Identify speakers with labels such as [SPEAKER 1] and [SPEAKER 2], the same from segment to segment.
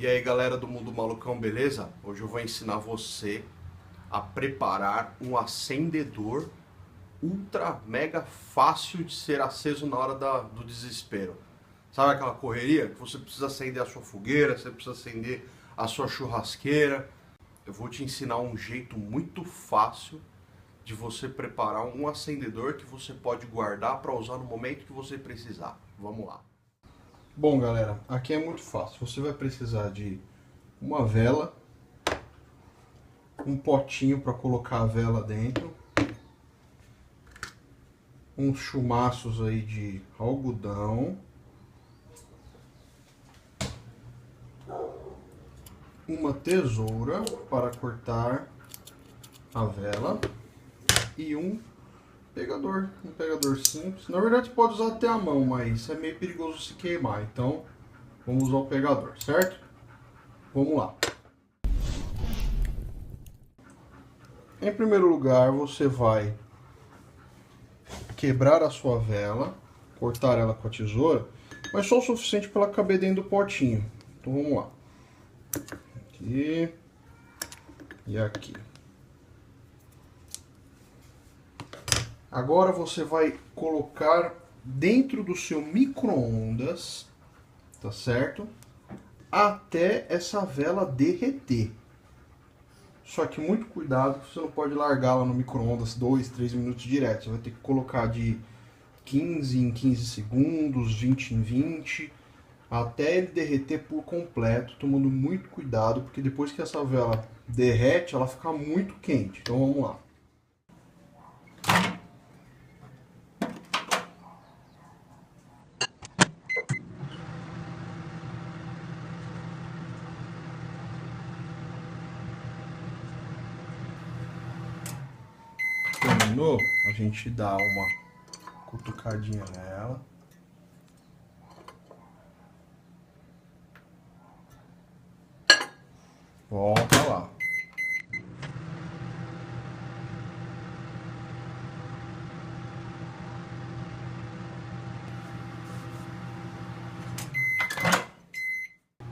[SPEAKER 1] E aí galera do Mundo Malucão, beleza? Hoje eu vou ensinar você a preparar um acendedor ultra mega fácil de ser aceso na hora do desespero. Sabe aquela correria que você precisa acender a sua fogueira, você precisa acender a sua churrasqueira? Eu vou te ensinar um jeito muito fácil de você preparar um acendedor que você pode guardar para usar no momento que você precisar. Vamos lá. Bom galera, aqui é muito fácil. Você vai precisar de uma vela, um potinho para colocar a vela dentro, uns chumaços aí de algodão, uma tesoura para cortar a vela e um pegador simples. Na verdade você pode usar até a mão, mas é meio perigoso se queimar, então vamos usar o pegador, certo? Vamos lá. Em primeiro lugar, você vai quebrar a sua vela, cortar ela com a tesoura, mas só o suficiente para ela caber dentro do potinho. Então vamos lá. Aqui e aqui. Agora você vai colocar dentro do seu micro-ondas, tá certo? Até essa vela derreter. Só que muito cuidado, você não pode largá-la no micro-ondas 2, 3 minutos direto. Você vai ter que colocar de 15 em 15 segundos, 20 em 20, até ele derreter por completo, tomando muito cuidado, porque depois que essa vela derrete, ela fica muito quente. Então vamos lá. Terminou? A gente dá uma cutucadinha nela. Volta lá.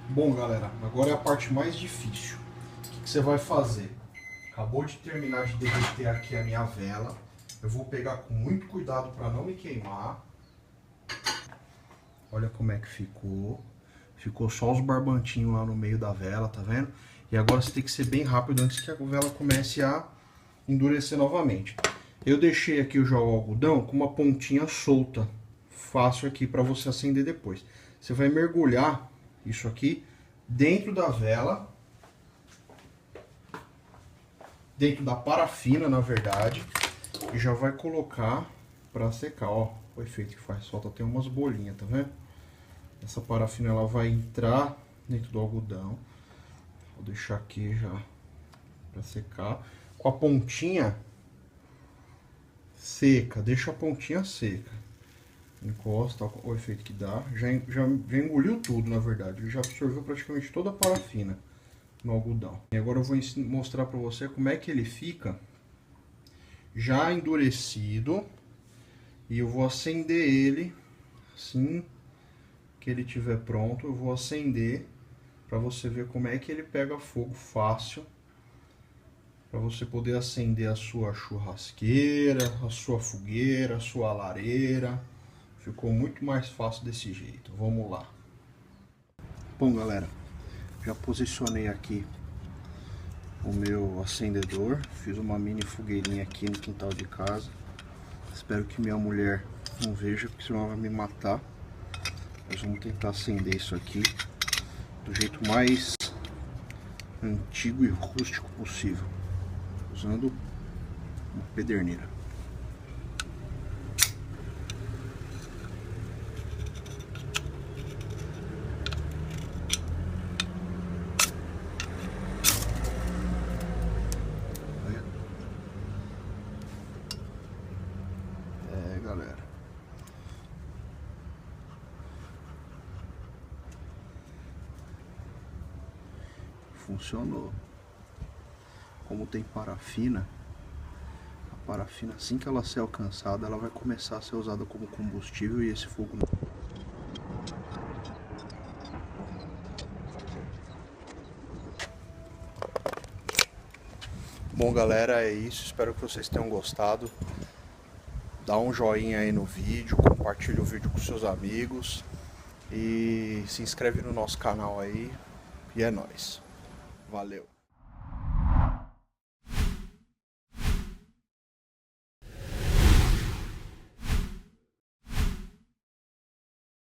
[SPEAKER 1] Bom galera, agora é a parte mais difícil. O que você vai fazer? Acabou de terminar de derreter aqui a minha vela. Eu vou pegar com muito cuidado para não me queimar. Olha como é que ficou. Ficou só os barbantinhos lá no meio da vela, tá vendo? E agora você tem que ser bem rápido antes que a vela comece a endurecer novamente. Eu deixei aqui o gel algodão com uma pontinha solta. Fácil aqui para você acender depois. Você vai mergulhar isso aqui dentro da vela. Dentro da parafina, na verdade, e já vai colocar para secar, ó, o efeito que faz, solta até umas bolinhas, tá vendo? Essa parafina ela vai entrar dentro do algodão, vou deixar aqui já para secar, com a pontinha seca, deixa a pontinha seca, encosta, ó, o efeito que dá, já engoliu tudo, na verdade, já absorveu praticamente toda a parafina no algodão. E agora eu vou mostrar para você como é que ele fica já endurecido, e eu vou acender ele assim que ele estiver pronto. Eu vou acender para você ver como é que ele pega fogo fácil, para você poder acender a sua churrasqueira, a sua fogueira, a sua lareira. Ficou muito mais fácil desse jeito. Vamos lá. Bom galera, já posicionei aqui o meu acendedor, fiz uma mini fogueirinha aqui no quintal de casa. Espero que minha mulher não veja, porque senão ela vai me matar. Nós vamos tentar acender isso aqui do jeito mais antigo e rústico possível, usando uma pederneira. Galera, funcionou. Como tem parafina, a parafina, assim que ela ser alcançada, ela vai começar a ser usada como combustível e esse fogo Bom, galera, é isso. Espero que vocês tenham gostado. Dá um joinha aí no vídeo, compartilha o vídeo com seus amigos e se inscreve no nosso canal aí. E é nóis. Valeu.